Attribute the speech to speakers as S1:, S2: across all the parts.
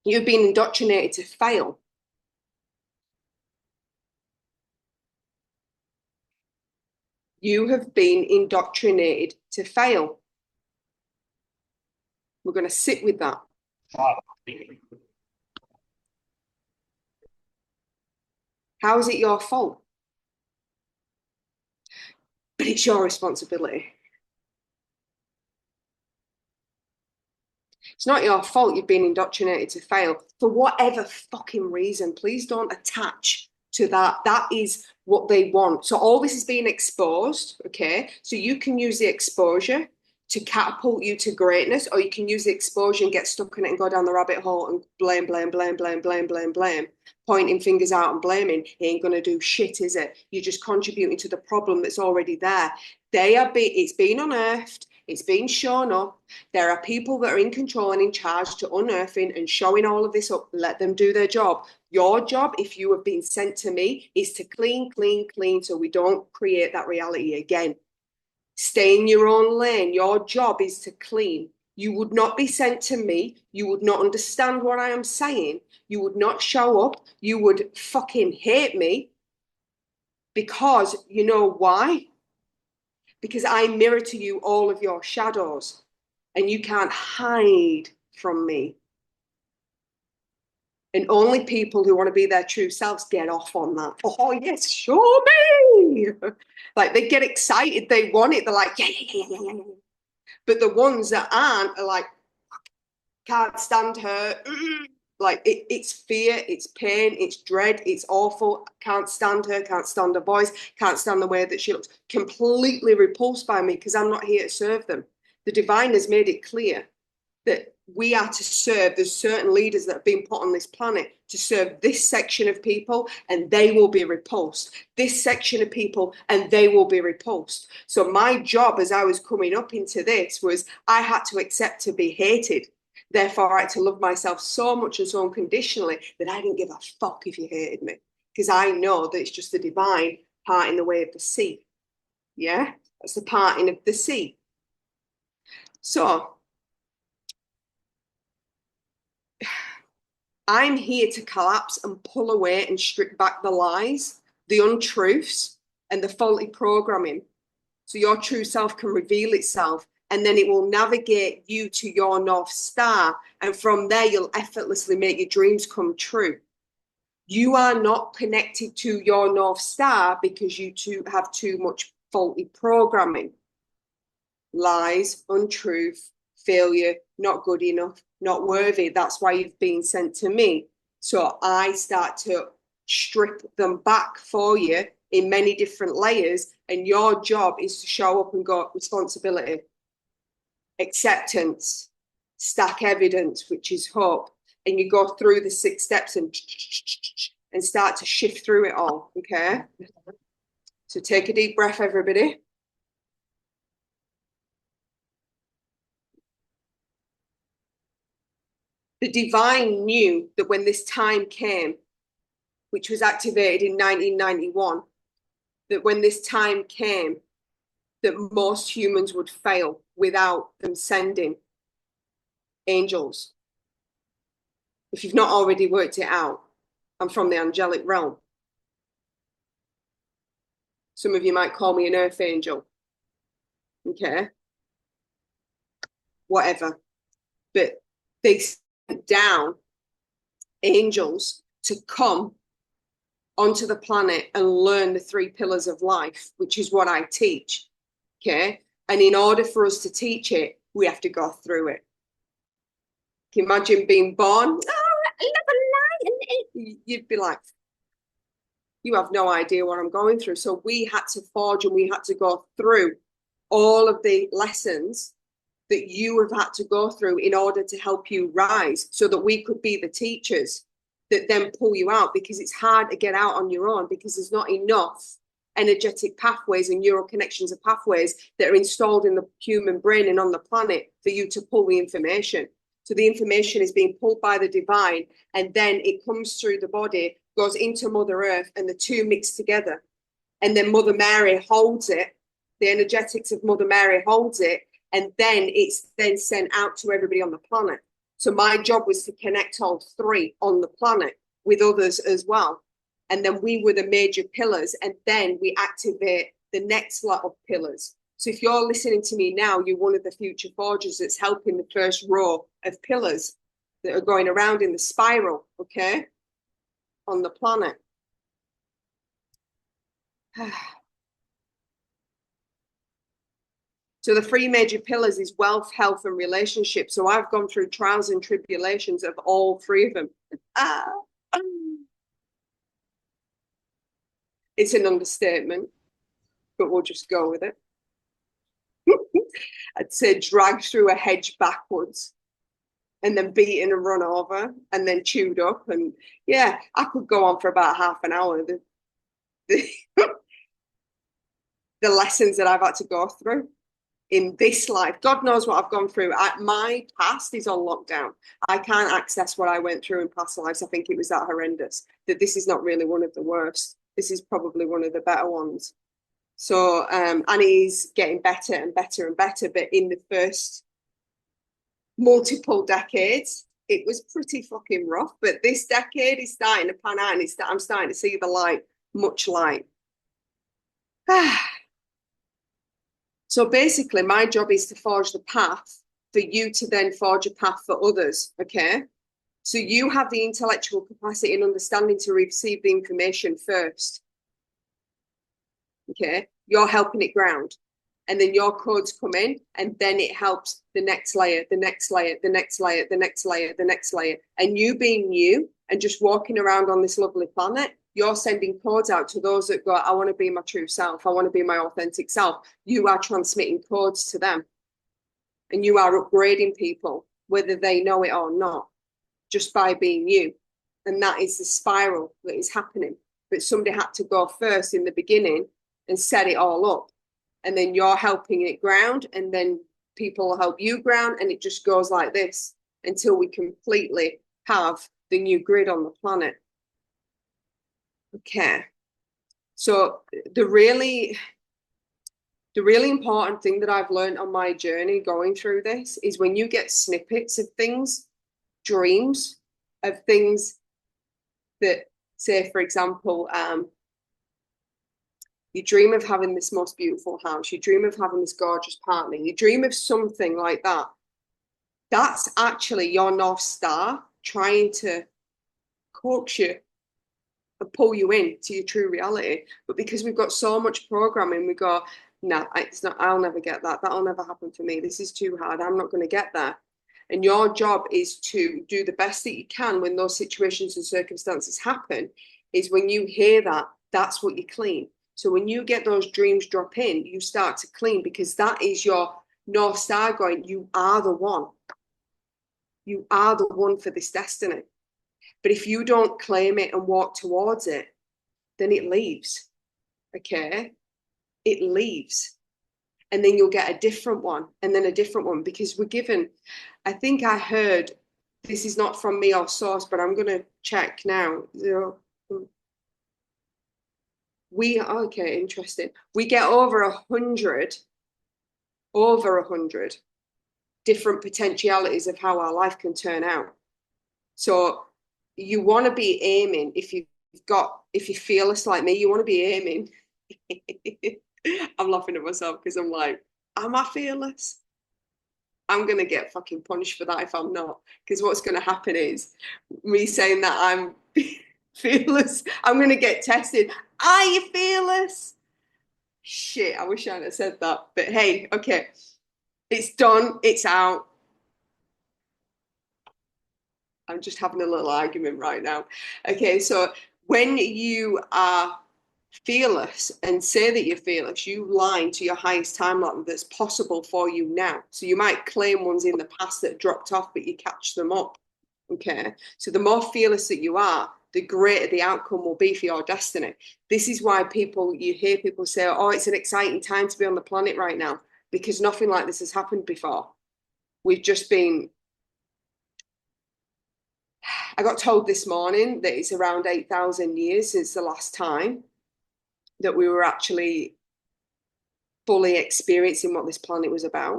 S1: You've been indoctrinated to fail. You have been indoctrinated to fail. We're going to sit with that. How is it your fault? But it's your responsibility. It's not your fault you've been indoctrinated to fail for whatever fucking reason. Please don't attach to that. That is what they want. So all this is being exposed, okay? So you can use the exposure to catapult you to greatness, or you can use the exposure and get stuck in it and go down the rabbit hole and blame, pointing fingers out and blaming. It ain't gonna do shit, is it? You're just contributing to the problem that's already there. It's been unearthed. It's been shown up. There are people that are in control and in charge to unearthing and showing all of this up. Let them do their job. Your job, if you have been sent to me, is to clean so we don't create that reality again. Stay in your own lane. Your job is to clean. You would not be sent to me. You would not understand what I am saying. You would not show up. You would fucking hate me. Because you know why? Because I mirror to you all of your shadows and you can't hide from me. And only people who want to be their true selves get off on that. Oh, yes, show me. Like they get excited. They want it. They're like, yeah. But the ones that aren't are like, can't stand her. Like it's fear, it's pain, it's dread, it's awful. Can't stand her, can't stand her voice, can't stand the way that she looks. Completely repulsed by me because I'm not here to serve them. The divine has made it clear that we are to serve. There's certain leaders that have been put on this planet to serve this section of people and they will be repulsed. This section of people and they will be repulsed. So my job as I was coming up into this was I had to accept to be hated. Therefore, I had to love myself so much and so unconditionally that I didn't give a fuck if you hated me. Because I know that it's just the divine parting the way of the sea. Yeah? That's the parting of the sea. So I'm here to collapse and pull away and strip back the lies, the untruths, and the faulty programming. So your true self can reveal itself and then it will navigate you to your North Star. And from there, you'll effortlessly make your dreams come true. You are not connected to your North Star because you have too much faulty programming. Lies, untruth, failure, not good enough, not worthy. That's why you've been sent to me. So I start to strip them back for you in many different layers. And your job is to show up and go, responsibility, acceptance, stack evidence, which is hope. And you go through the 6 steps and start to shift through it all. Okay. So take a deep breath, everybody. The divine knew that when this time came, which was activated in 1991, that when this time came, that most humans would fail without them sending angels. If you've not already worked it out, I'm from the angelic realm. Some of you might call me an earth angel. Okay. Whatever. But they sent down angels to come onto the planet and learn the 3 pillars of life, which is what I teach. Okay. And in order for us to teach it, we have to go through it. Can you imagine being born? You'd be like, you have no idea what I'm going through. So we had to forge and we had to go through all of the lessons that you have had to go through in order to help you rise so that we could be the teachers that then pull you out, because it's hard to get out on your own because there's not enough energetic pathways and neural connections of pathways that are installed in the human brain and on the planet for you to pull the information. So the information is being pulled by the divine and then it comes through the body, goes into Mother Earth, and the two mix together. And then Mother Mary holds it. The energetics of Mother Mary holds it. And then it's then sent out to everybody on the planet. So my job was to connect all three on the planet with others as well. And then we were the major pillars, and then we activate the next lot of pillars. So if you're listening to me now, you're one of the future forgers that's helping the first row of pillars that are going around in the spiral, okay, on the planet. So the three major pillars is wealth, health, and relationships. So I've gone through trials and tribulations of all three of them. It's an understatement, but we'll just go with it. I'd say dragged through a hedge backwards and then beaten and run over and then chewed up. And yeah, I could go on for about half an hour. The lessons that I've had to go through in this life. God knows what I've gone through. My past is on lockdown. I can't access what I went through in past lives. I think it was that horrendous, that this is not really one of the worst. This is probably one of the better ones. So, and he's getting better and better and better. But in the first multiple decades, it was pretty fucking rough. But this decade is starting to pan out, and I'm starting to see the light, much light. So basically, my job is to forge the path for you to then forge a path for others, okay? So you have the intellectual capacity and understanding to receive the information first, okay? You're helping it ground. And then your codes come in, and then it helps the next layer, the next layer, the next layer, the next layer, the next layer. And you being you and just walking around on this lovely planet, you're sending codes out to those that go, I want to be my true self. I want to be my authentic self. You are transmitting codes to them. And you are upgrading people, whether they know it or not, just by being you. And that is the spiral that is happening. But somebody had to go first in the beginning and set it all up. And then you're helping it ground, and then people will help you ground, and it just goes like this until we completely have the new grid on the planet. Okay. So the really important thing that I've learned on my journey going through this is when you get snippets of things, dreams of things that, say, for example, you dream of having this most beautiful house, you dream of having this gorgeous partner, you dream of something like that. That's actually your North Star trying to coax you and pull you into your true reality. But because we've got so much programming, we go, no, it's not, I'll never get that. That'll never happen for me. This is too hard. I'm not going to get there. And your job is to do the best that you can when those situations and circumstances happen, is when you hear that, that's what you clean. So when you get those dreams drop in, you start to clean, because that is your North Star going, you are the one. You are the one for this destiny. But if you don't claim it and walk towards it, then it leaves. Okay? It leaves. And then you'll get a different one, and then a different one, because we're given, I think I heard, this is not from me or source, but I'm going to check now. Okay, interesting. We get over 100 different potentialities of how our life can turn out. So you want to be aiming, if you're fearless like me, you want to be aiming. I'm laughing at myself because I'm like, am I fearless? I'm going to get fucking punished for that if I'm not. Because what's going to happen is me saying that I'm fearless, I'm going to get tested. Are you fearless? Shit, I wish I hadn't said that. But hey, okay. It's done. It's out. I'm just having a little argument right now. Okay, so when you are fearless and say that you're fearless, you line to your highest timeline that's possible for you now. So you might claim ones in the past that dropped off, but you catch them up. Okay, so the more fearless that you are, the greater the outcome will be for your destiny. This is why you hear people say, oh, it's an exciting time to be on the planet right now, because nothing like this has happened before. We've just been, I got told this morning that it's around 8,000 years since the last time that we were actually fully experiencing what this planet was about.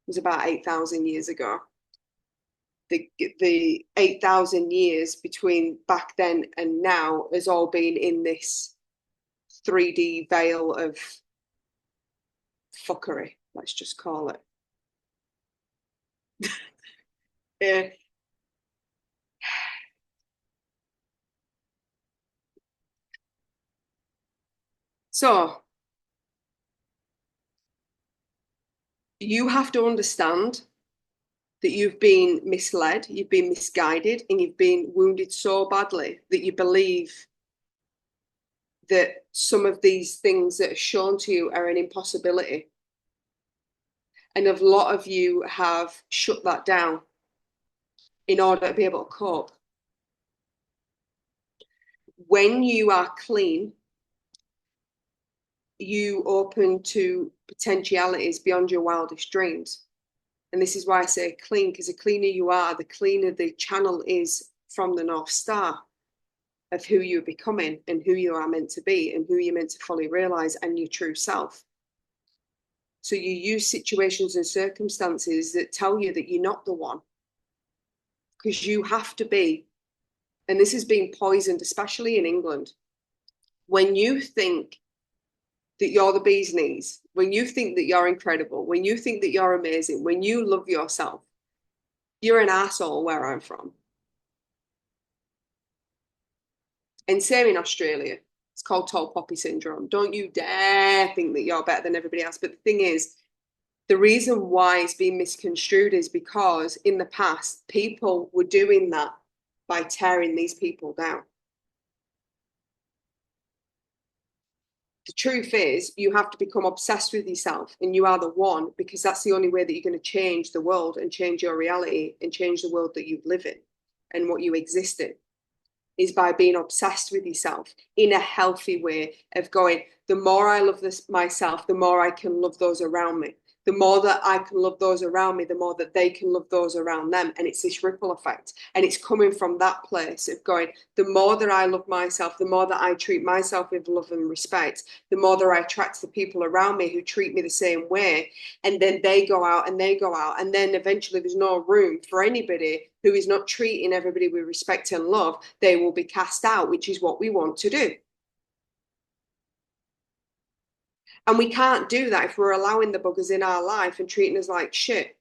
S1: It was about 8,000 years ago. the 8,000 years between back then and now has all been in this 3D veil of fuckery, let's just call it. Yeah. So you have to understand that you've been misled, you've been misguided, and you've been wounded so badly that you believe that some of these things that are shown to you are an impossibility. And a lot of you have shut that down in order to be able to cope. When you are clean, you open to potentialities beyond your wildest dreams. And this is why I say clean, because the cleaner you are, the cleaner the channel is from the North Star of who you're becoming and who you are meant to be and who you're meant to fully realize and your true self. So you use situations and circumstances that tell you that you're not the one, because you have to be. And this is being poisoned, especially in England. When you think that you're the bee's knees, when you think that you're incredible, when you think that you're amazing, when you love yourself, you're an asshole where I'm from. And same in Australia. It's called tall poppy syndrome. Don't you dare think that you're better than everybody else. But the thing is, the reason why it's being misconstrued is because in the past, people were doing that by tearing these people down. The truth is, you have to become obsessed with yourself, and you are the one, because that's the only way that you're going to change the world and change your reality and change the world that you live in and what you exist in, is by being obsessed with yourself in a healthy way of going, the more I love this myself, the more I can love those around me. The more that I can love those around me, the more that they can love those around them. And it's this ripple effect. And it's coming from that place of going, the more that I love myself, the more that I treat myself with love and respect, the more that I attract the people around me who treat me the same way. And then they go out and they go out. And then eventually there's no room for anybody who is not treating everybody with respect and love. They will be cast out, which is what we want to do. And we can't do that if we're allowing the buggers in our life and treating us like shit,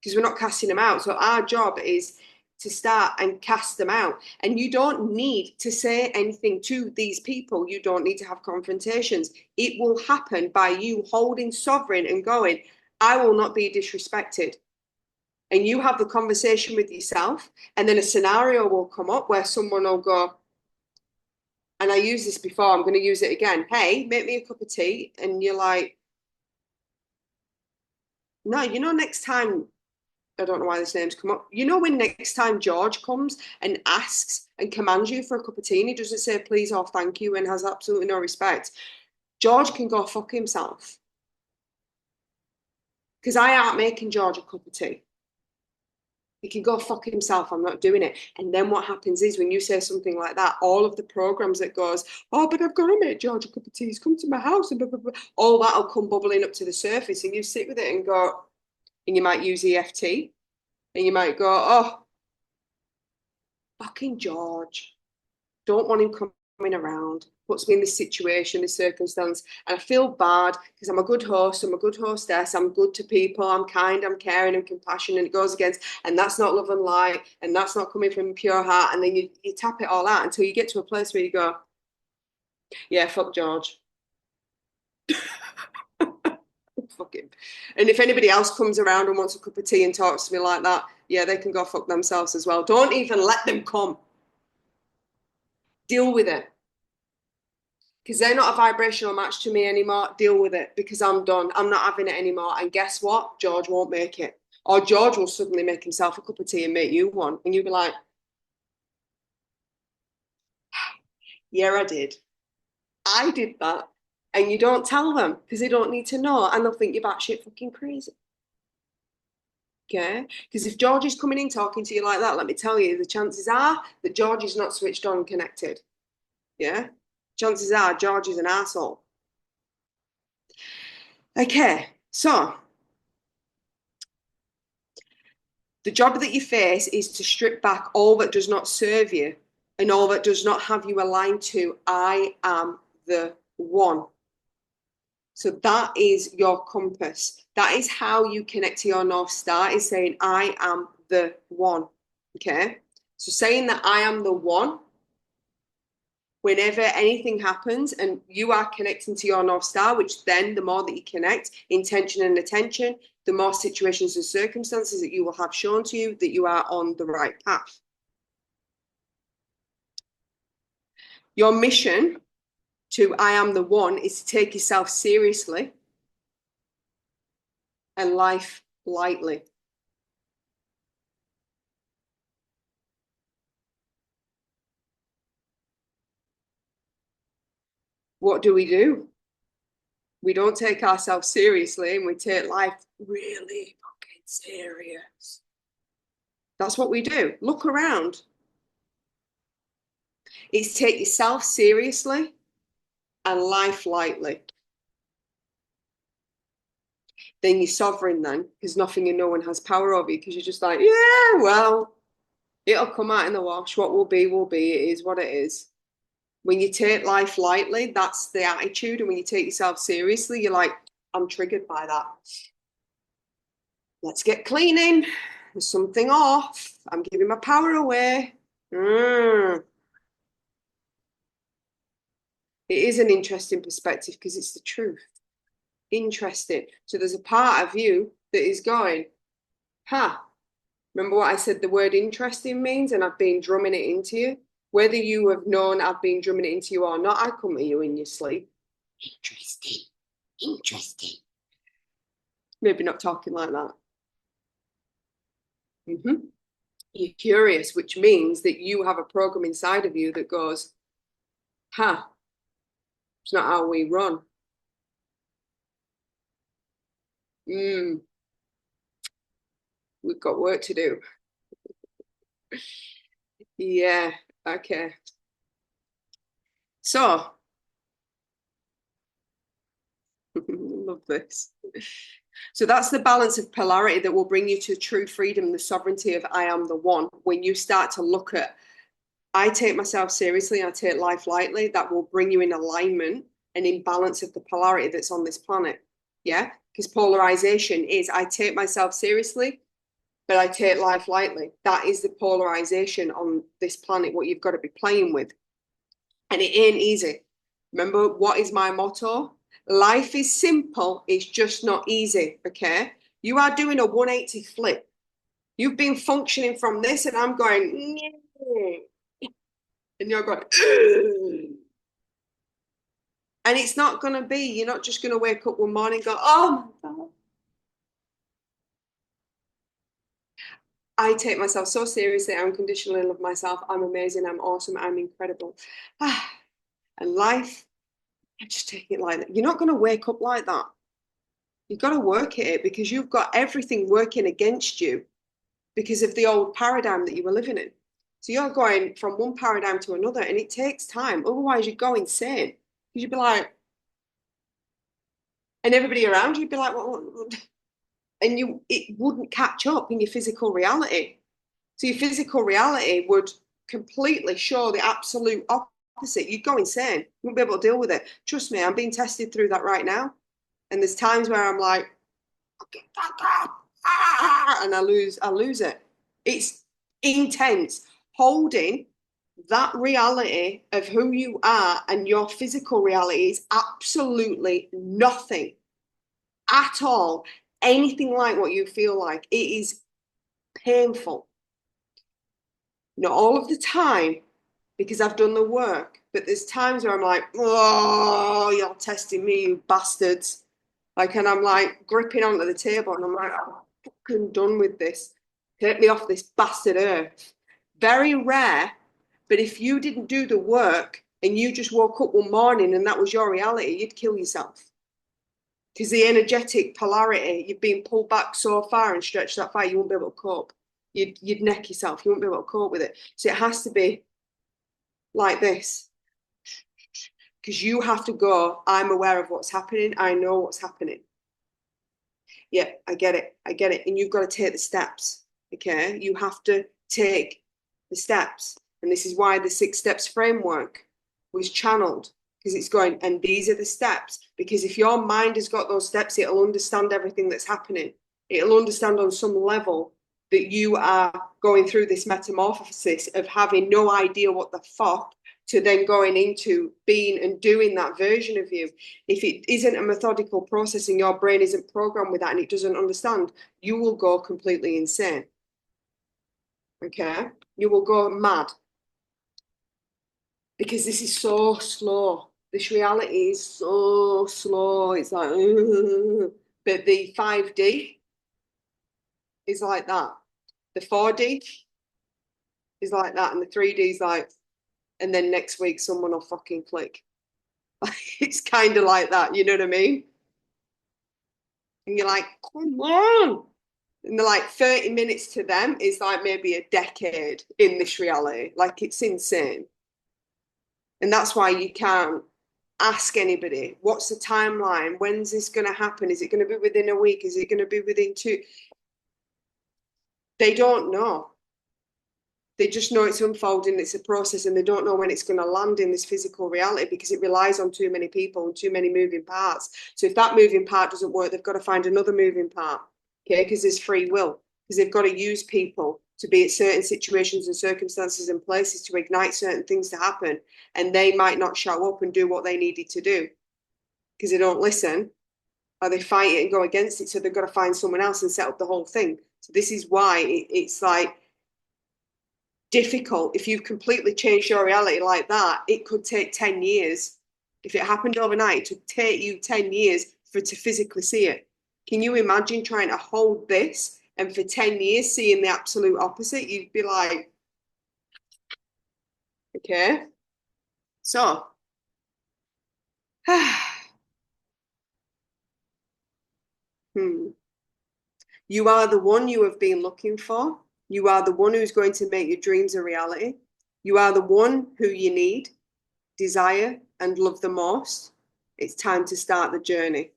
S1: because we're not casting them out. So our job is to start and cast them out. And you don't need to say anything to these people. You don't need to have confrontations. It will happen by you holding sovereign and going, I will not be disrespected. And you have the conversation with yourself, and then a scenario will come up where someone will go, and I used this before, I'm going to use it again. Hey, make me a cup of tea. And you're like, no, next time, I don't know why this name's come up. When next time George comes and asks and commands you for a cup of tea, and he doesn't say please or thank you and has absolutely no respect, George can go fuck himself. Because I aren't making George a cup of tea. He can go fuck himself. I'm not doing it. And then what happens is when you say something like that, all of the programs that goes, oh, but I've got to make George a cup of tea. He's come to my house and blah, blah, blah. All that'll come bubbling up to the surface, and you sit with it and go, and you might use EFT, and you might go, oh, fucking George. Don't want him coming around. Puts me in this situation, this circumstance. And I feel bad because I'm a good host, I'm a good hostess, I'm good to people, I'm kind, I'm caring, I'm compassionate, and it goes against, and that's not love and light, and that's not coming from pure heart. And then you tap it all out until you get to a place where you go, yeah, fuck George. Fuck him. And if anybody else comes around and wants a cup of tea and talks to me like that, yeah, they can go fuck themselves as well. Don't even let them come. Deal with it. Because they're not a vibrational match to me anymore. Deal with it, because I'm done. I'm not having it anymore. And guess what? George won't make it. Or George will suddenly make himself a cup of tea and make you one. And you'll be like, yeah, I did. I did that. And you don't tell them because they don't need to know. And they'll think you're batshit fucking crazy. Okay? Because if George is coming in talking to you like that, let me tell you, the chances are that George is not switched on and connected. Yeah? Chances are George is an asshole. Okay, so The job that you face is to strip back all that does not serve you and all that does not have you aligned to I am the one. So that is your compass. That is how you connect to your North Star, is saying I am the one. Okay? So saying that I am the one, whenever anything happens and you are connecting to your North Star, which then the more that you connect, intention and attention, the more situations and circumstances that you will have shown to you that you are on the right path. Your mission to I am the one is to take yourself seriously and life lightly. What do? We don't take ourselves seriously and we take life really fucking serious. That's what we do. Look around. It's take yourself seriously and life lightly. Then you're sovereign then, because nothing and no one has power over you, because you're just like, yeah, well, it'll come out in the wash. What will be, will be. It is what it is. When you take life lightly, that's the attitude. And when you take yourself seriously, you're like, I'm triggered by that. Let's get cleaning. There's something off. I'm giving my power away. It is an interesting perspective because it's the truth. Interesting. So there's a part of you that is going, remember what I said the word interesting means? And I've been drumming it into you. Whether you have known I've been drumming it into you or not, I come to you in your sleep. Interesting. Maybe not talking like that. You're curious, which means that you have a program inside of you that goes, it's not how we run. We've got work to do. Yeah, okay. So, love this. So that's the balance of polarity that will bring you to true freedom, the sovereignty of I am the one. When you start to look at, I take myself seriously, I take life lightly, that will bring you in alignment and in balance of the polarity that's on this planet. Yeah, because polarization is I take myself seriously, but I take life lightly. That is the polarization on this planet, what you've got to be playing with. And it ain't easy. Remember, what is my motto? Life is simple, it's just not easy, okay? You are doing a 180 flip. You've been functioning from this, and I'm going, and you're going, and it's not going to be, you're not just going to wake up one morning and go, oh my God. I take myself so seriously. I unconditionally love myself. I'm amazing. I'm awesome. I'm incredible. And life, I just take it like that. You're not going to wake up like that. You've got to work at it because you've got everything working against you because of the old paradigm that you were living in. So you're going from one paradigm to another, and it takes time. Otherwise, you'd go insane. Because you'd be like, and everybody around you'd be like, what? And it wouldn't catch up in your physical reality. So your physical reality would completely show the absolute opposite. You'd go insane. You wouldn't be able to deal with it. Trust me, I'm being tested through that right now. And there's times where I'm like, and I lose it. It's intense. Holding that reality of who you are and your physical reality is absolutely nothing at all. Anything like what you feel like. It is painful. Not all of the time, because I've done the work, but there's times where I'm like, oh, you're testing me, you bastards. Like, and I'm like gripping onto the table and I'm like, I'm fucking done with this. Take me off this bastard earth. Very rare, but if you didn't do the work and you just woke up one morning and that was your reality, you'd kill yourself. Because the energetic polarity, you've been pulled back so far and stretched that far, you won't be able to cope. You'd neck yourself. You won't be able to cope with it. So it has to be like this. Because you have to go, I'm aware of what's happening. I know what's happening. Yeah, I get it. I get it. And you've got to take the steps. Okay, you have to take the steps. And this is why the 6 steps framework was channeled, because it's going, and these are the steps. Because if your mind has got those steps, it'll understand everything that's happening. It'll understand on some level that you are going through this metamorphosis of having no idea what the fuck to then going into being and doing that version of you. If it isn't a methodical process and your brain isn't programmed with that and it doesn't understand, you will go completely insane. Okay? You will go mad. Because this is so slow. This reality is so slow. It's like, but the 5D is like that. The 4D is like that. And the 3D is like, and then next week someone will fucking click. It's kind of like that. You know what I mean? And you're like, come on. And they're like 30 minutes to them is like maybe a decade in this reality. Like it's insane. And that's why you can't ask anybody, what's the timeline? When's this going to happen? Is it going to be within a week? Is it going to be within 2? They don't know. They just know it's unfolding, it's a process, and they don't know when it's going to land in this physical reality because it relies on too many people and too many moving parts. So if that moving part doesn't work, they've got to find another moving part, okay? Because there's free will, because they've got to use people to be at certain situations and circumstances and places to ignite certain things to happen. And they might not show up and do what they needed to do because they don't listen or they fight it and go against it. So they've got to find someone else and set up the whole thing. So this is why it's like difficult. If you've completely changed your reality like that, it could take 10 years. If it happened overnight, it would take you 10 years to physically see it. Can you imagine trying to hold this and for 10 years seeing the absolute opposite? You'd be like, okay. So, you are the one you have been looking for. You are the one who's going to make your dreams a reality. You are the one who you need, desire, and love the most. It's time to start the journey.